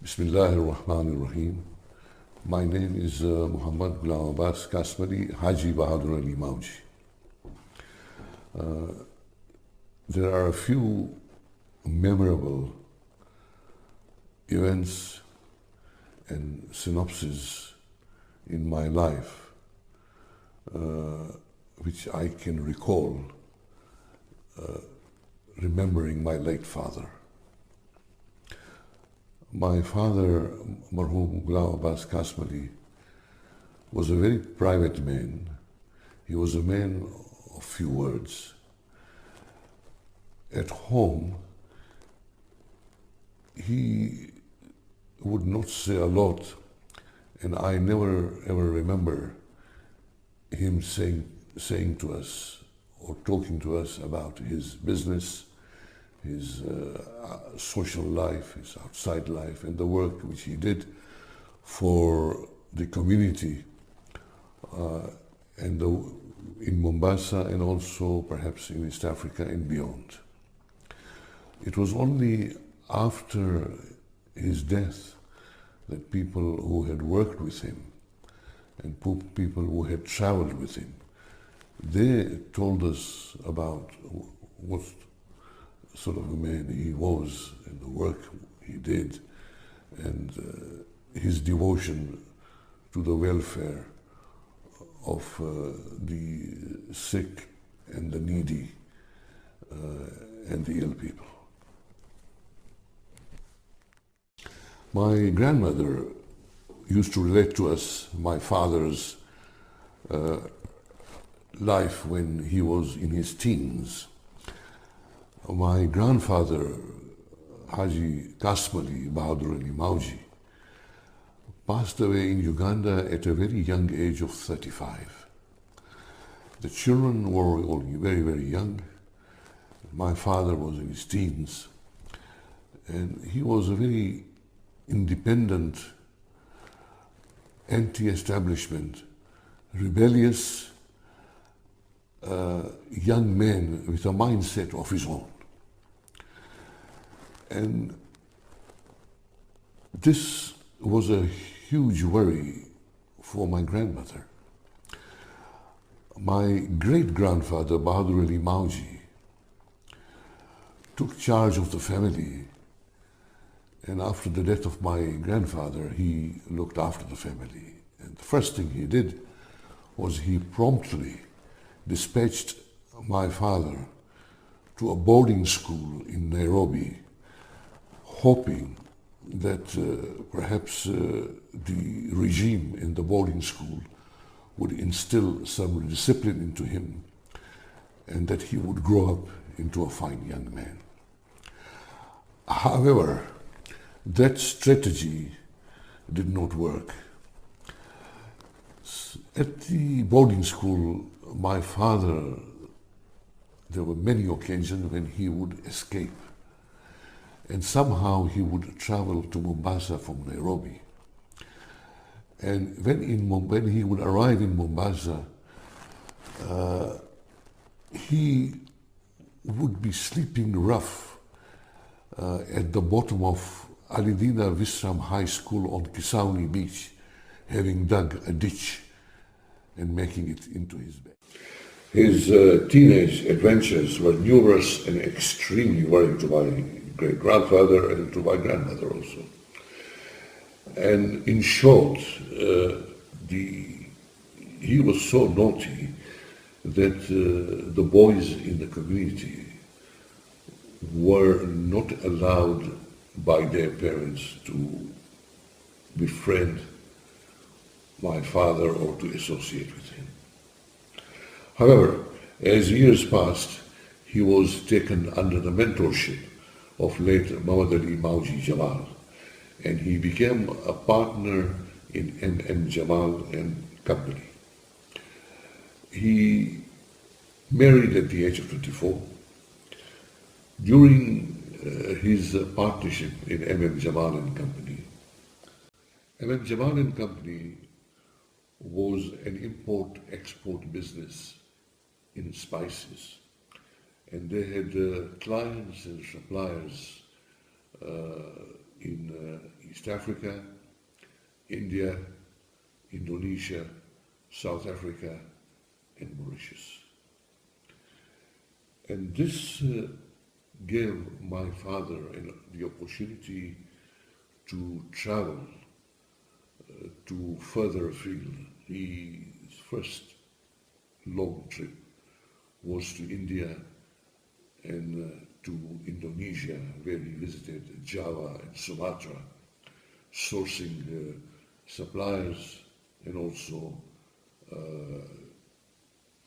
Bismillahirrahmanirrahim. My name is Muhammad Gulamabbas Kassmali Bahadurali Mawji. There are a few memorable events and synopses in my life which I can recall remembering my late father. My father, Marhum Gulamabbas Kassmali, was a very private man. He was a man of few words. At home, he would not say a lot, and I never ever remember him saying to us or talking to us about his business, his social life, his outside life, and the work which he did for the community in Mombasa and also perhaps in East Africa and beyond. It was only after his death that people who had worked with him and people who had traveled with him, they told us about what sort of a man he was and the work he did and his devotion to the welfare of the sick and the needy and the ill people. My grandmother used to relate to us my father's life when he was in his teens. My grandfather, Haji Kassamali Bahadurali Mawji, passed away in Uganda at a very young age of 35. The children were all very, very young. My father was in his teens, and he was a very independent, anti-establishment, rebellious young man with a mindset of his own. And this was a huge worry for my grandmother. My great-grandfather, Bahadurali Mawji, took charge of the family, and after the death of my grandfather, he looked after the family. And the first thing he did was he promptly dispatched my father to a boarding school in Nairobi, hoping that perhaps the regime in the boarding school would instill some discipline into him and that he would grow up into a fine young man. However, that strategy did not work. At the boarding school, my father, there were many occasions when he would escape. And somehow he would travel to Mombasa from Nairobi. And when he would arrive in Mombasa, he would be sleeping rough at the bottom of Alidina Visram High School on Kisauni Beach, having dug a ditch and making it into his bed. His teenage adventures were numerous and extremely worrying to my great-grandfather and to my grandmother also. And in short, he was so naughty that the boys in the community were not allowed by their parents to befriend my father or to associate with him. However, as years passed, he was taken under the mentorship of late Muhammad Ali Mawji Jamal, and he became a partner in M. Jamal and Company. He married at the age of 24. During his partnership in M. Jamal and Company, M. Jamal and Company was an import-export business in spices, and they had clients and suppliers in East Africa, India, Indonesia, South Africa, and Mauritius. And this gave my father the opportunity to travel to further afield. His first long trip was to India and to Indonesia, where he visited Java and Sumatra, sourcing suppliers and also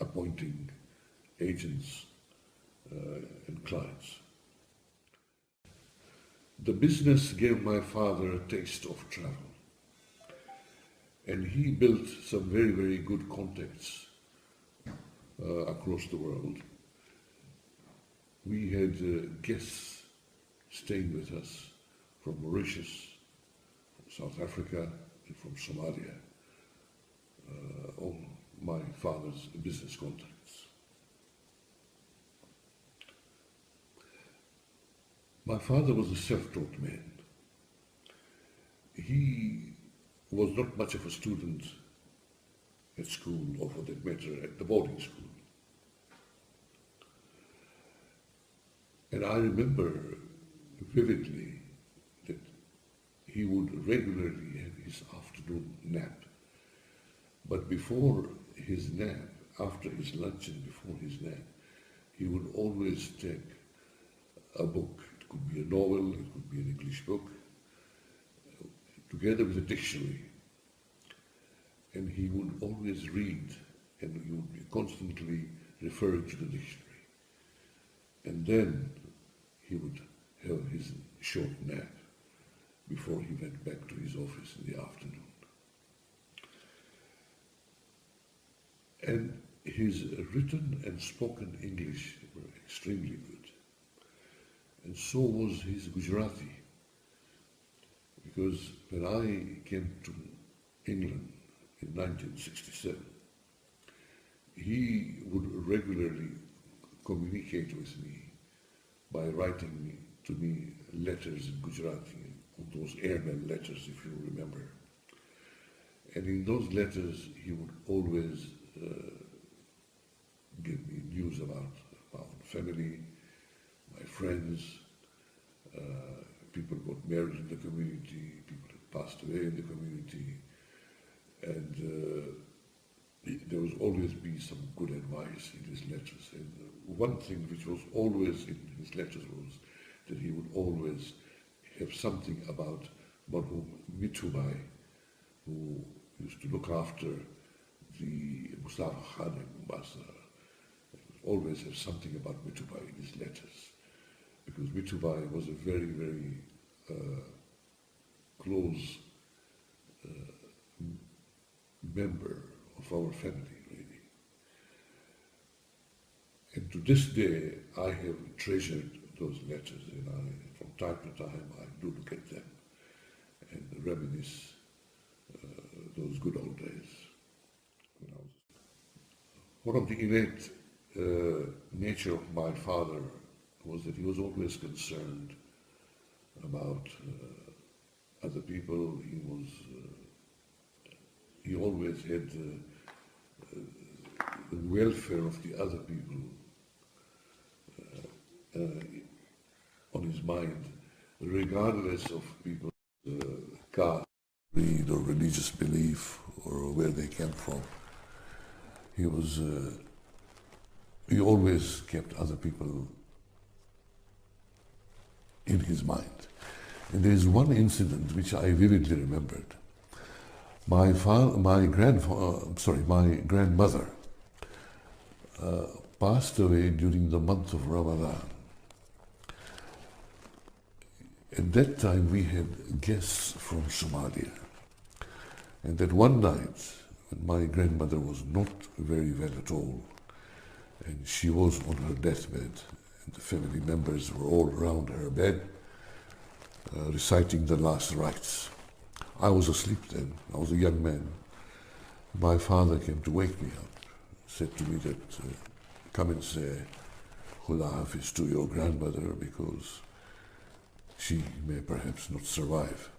appointing agents and clients. The business gave my father a taste of travel, and he built some very, very good contacts across the world. We had guests staying with us from Mauritius, from South Africa, and from Somalia, all my father's business contacts. My father was a self-taught man. He was not much of a student at school, or for that matter, at the boarding school. And I remember vividly that he would regularly have his afternoon nap. But before his nap, after his lunch and before his nap, he would always take a book. It could be a novel, it could be an English book, together with a dictionary. And he would always read, and he would be constantly referring to the dictionary. And then he would have his short nap before he went back to his office in the afternoon. And his written and spoken English were extremely good. And so was his Gujarati. Because when I came to England in 1967, he would regularly communicate with me by writing to me letters in Gujarati, those airmail letters, if you remember. And in those letters, he would always give me news about our family, my friends, people got married in the community, people had passed away in the community, and there was always be some good advice in his letters. And one thing which was always in his letters was that he would always have something about Marhum Mithubai, who used to look after the Mustafa Khan in Mombasa. Always have something about Mithubai in his letters, because Mithubai was a very, very close member of our family, really. And to this day, I have treasured those letters, and from time to time, I do look at them and reminisce those good old days. One of the innate nature of my father was that he was always concerned about other people. He always had the welfare of the other people on his mind, regardless of people's caste, creed, or religious belief, or where they came from. He always kept other people in his mind. And there is one incident which I vividly remembered. My grandmother passed away during the month of Ramadan. At that time we had guests from Somalia. And that one night, when my grandmother was not very well at all, and she was on her deathbed, and the family members were all around her bed, reciting the last rites. I was asleep then. I was a young man. My father came to wake me up, said to me that, come and say Khuda Hafiz to your grandmother, because she may perhaps not survive.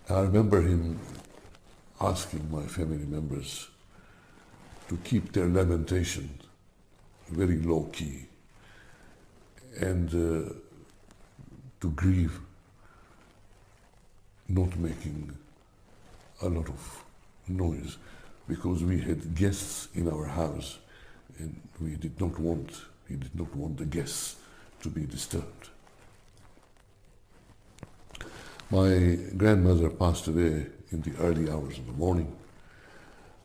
I remember him asking my family members to keep their lamentation very low key and to grieve, not making a lot of noise, because we had guests in our house and he did not want the guests to be disturbed. My grandmother passed away in the early hours of the morning.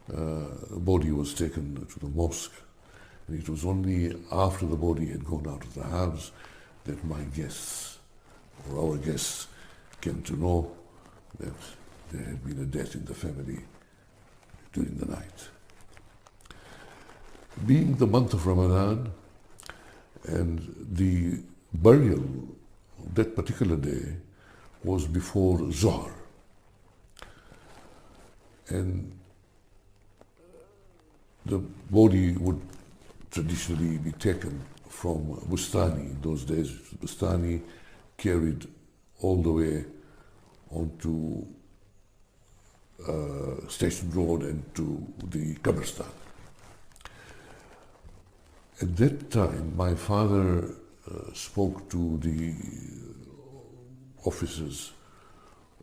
The body was taken to the mosque, and it was only after the body had gone out of the house that my guests, or our guests, came to know that there had been a death in the family during the night. Being the month of Ramadan and the burial that particular day was before Zohar, and the body would traditionally be taken from Bustani. In those days, Bustani carried all the way onto Station Road and to the Qabristan. At that time, my father spoke to the officers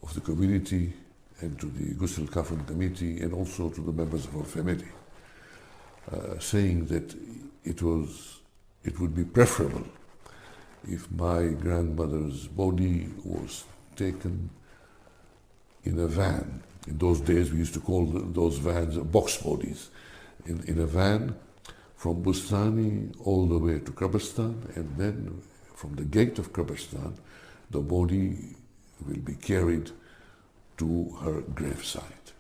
of the community and to the Ghusl Kafan committee and also to the members of our family, saying that it would be preferable if my grandmother's body was taken in a van. In those days, we used to call those vans box bodies. In a van from Bustani all the way to Qabristan, and then from the gate of Qabristan, the body will be carried to her gravesite.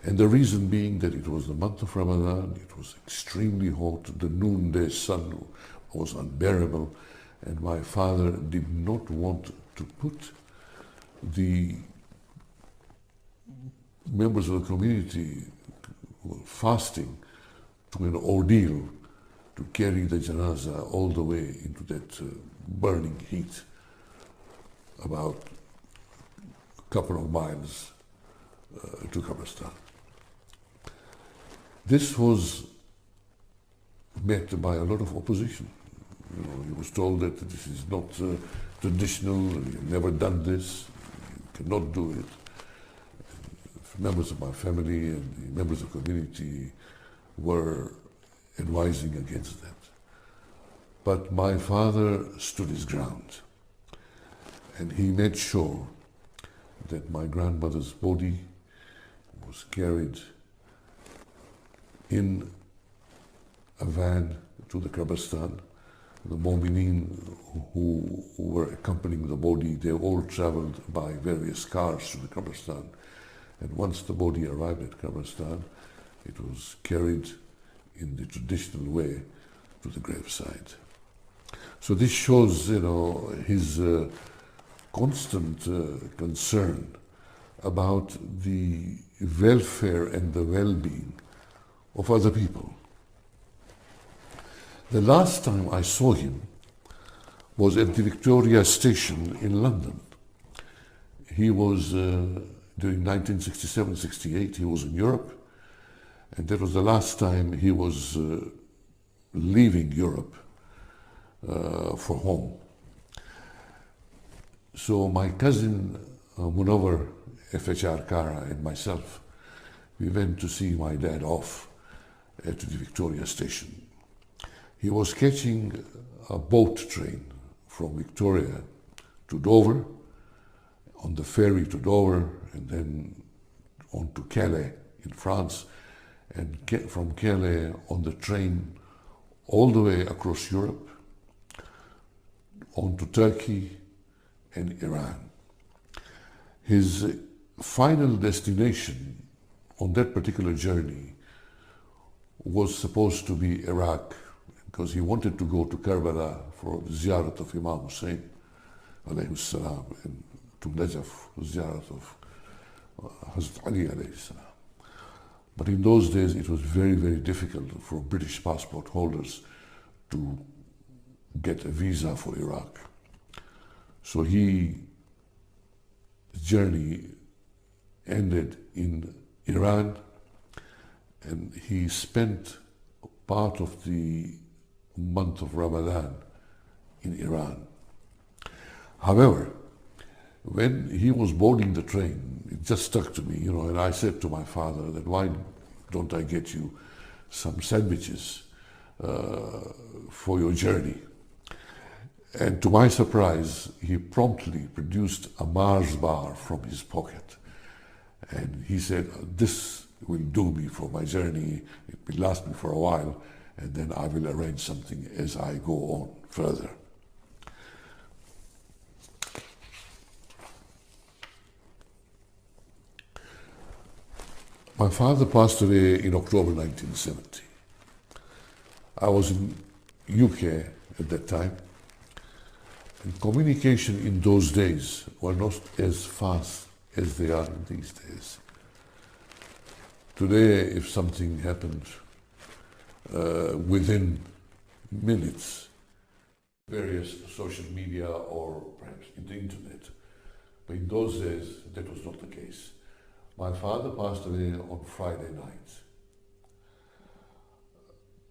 And the reason being that it was the month of Ramadan, it was extremely hot, the noonday sun was unbearable, and my father did not want to put the members of the community who were fasting to an ordeal to carry the janazah all the way into that burning heat, about a couple of miles to Qabristan. This was met by a lot of opposition. You know, he was told that this is not traditional, you've never done this, you cannot do it. Members of my family and the members of the community were advising against that. But my father stood his ground, and he made sure that my grandmother's body was carried in a van to the Qabristan. The Mu'mineen who were accompanying the body, they all traveled by various cars to the Qabristan. And once the body arrived at Qabristan, it was carried in the traditional way to the graveside. So this shows, you know, his constant concern about the welfare and the well-being of other people. The last time I saw him was at the Victoria Station in London. He was, during 1967-68, he was in Europe, and that was the last time he was leaving Europe for home. So my cousin Munawar FHR Kara and myself, we went to see my dad off at the Victoria Station. He was catching a boat train from Victoria to Dover, on the ferry to Dover, and then on to Calais in France, and from Calais on the train all the way across Europe, on to Turkey and Iran. His final destination on that particular journey was supposed to be Iraq, because he wanted to go to Karbala for the ziyarat of Imam Hussein, alayhi salam, and to Najaf, ziyarat of Hazrat Ali, alayhi salam. But in those days, it was very, very difficult for British passport holders to get a visa for Iraq. So his journey ended in Iran, and he spent part of the month of Ramadan in Iran. However, when he was boarding the train, it just stuck to me, and I said to my father that why don't I get you some sandwiches for your journey? And to my surprise, he promptly produced a Mars bar from his pocket. And he said, this will do me for my journey, it will last me for a while, and then I will arrange something as I go on further. My father passed away in October 1970. I was in UK at that time, and communication in those days were not as fast as they are in these days. Today, if something happened within minutes, various social media or perhaps in the internet, but in those days that was not the case. My father passed away on Friday night,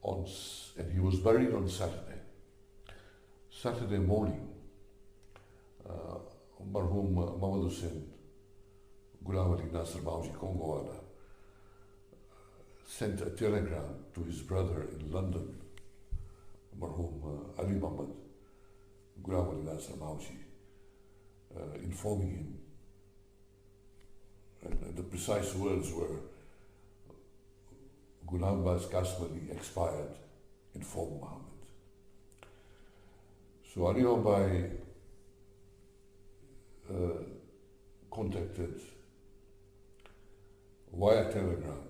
and he was buried on Saturday. Saturday morning, Marhum Hussein, Gulamabbas Mawji sent a telegram to his brother in London, Marhum Gulamabbas Mawji, informing him. And the precise words were, Gulamabbas Kassmali expired, inform Muhammad. So Ali Bhai contacted via telegram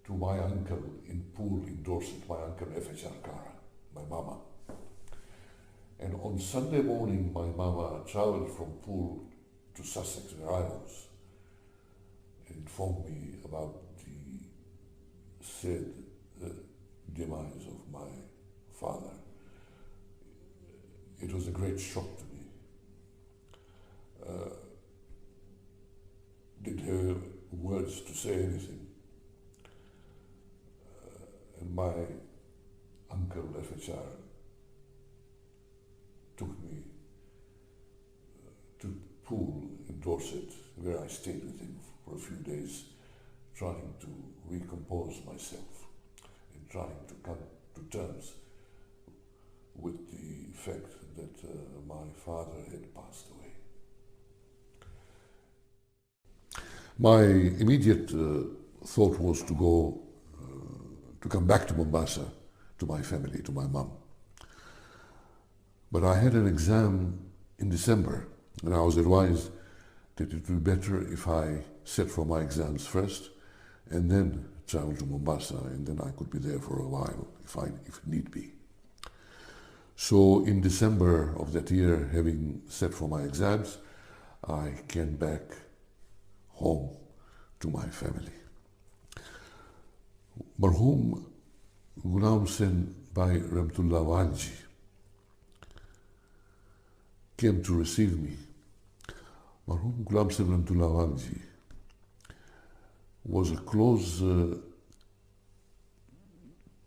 to my uncle in Poole in Dorset, my uncle F.H.R. Kara, my mama. And on Sunday morning, my mama traveled from Poole to Sussex, where I was, and informed me about the said demise of my father. It was a great shock to me. Didn't have words to say anything. And my uncle F.H.R. took me to Poole in Dorset, where I stayed with him for a few days, trying to recompose myself and trying to come to terms with the fact that my father had passed away. My immediate thought was to come back to Mombasa, to my family, to my mum. But I had an exam in December, and I was advised that it would be better if I sat for my exams first and then travel to Mombasa, and then I could be there for a while if need be. So in December of that year, having sat for my exams, I came back home to my family. Marhum Gulamabbas Mawji came to receive me. Marhum Gulamabbas Mawji was a close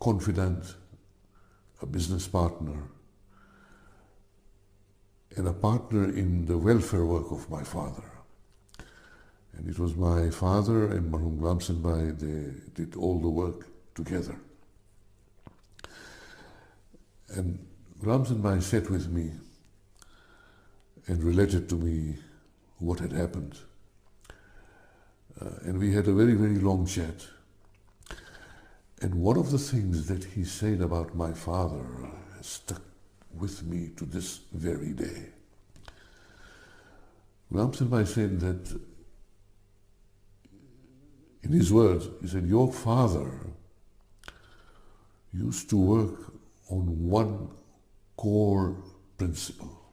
confidant, a business partner, and a partner in the welfare work of my father. And it was my father and Marhum Gulamabbas, they did all the work together. And Gulamabbas sat with me and related to me what had happened. And we had a very, very long chat. And one of the things that he said about my father has stuck with me to this very day. Gulamabbas said that, in his words, he said, your father used to work on one core principle.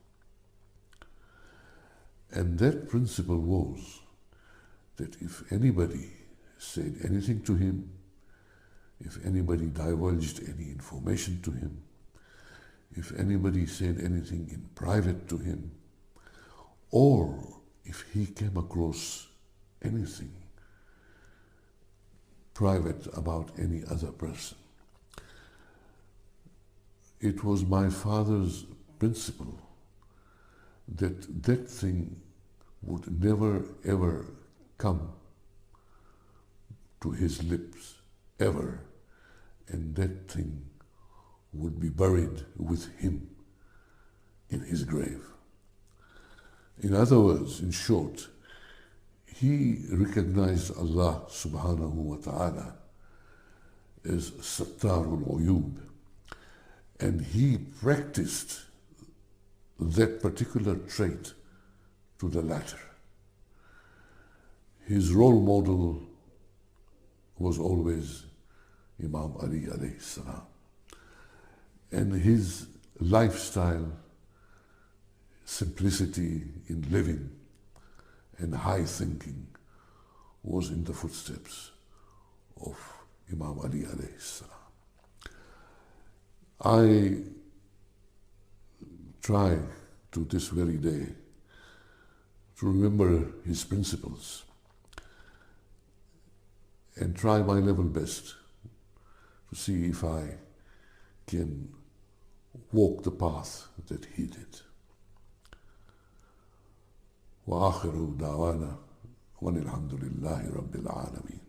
And that principle was that if anybody said anything to him, if anybody divulged any information to him, if anybody said anything in private to him, or if he came across anything private about any other person. It was my father's principle that that thing would never ever come to his lips, ever, and that thing would be buried with him in his grave. In other words, in short, he recognized Allah subhanahu wa ta'ala as Sattarul Uyub, and he practiced that particular trait to the latter. His role model was always Imam Ali alayhi salam, and his lifestyle, simplicity in living and high thinking was in the footsteps of Imam Ali alayhi salam. I try to this very day to remember his principles and try my level best to see if I can walk the path that he did. وآخر دعوانا والحمد لله رب العالمين.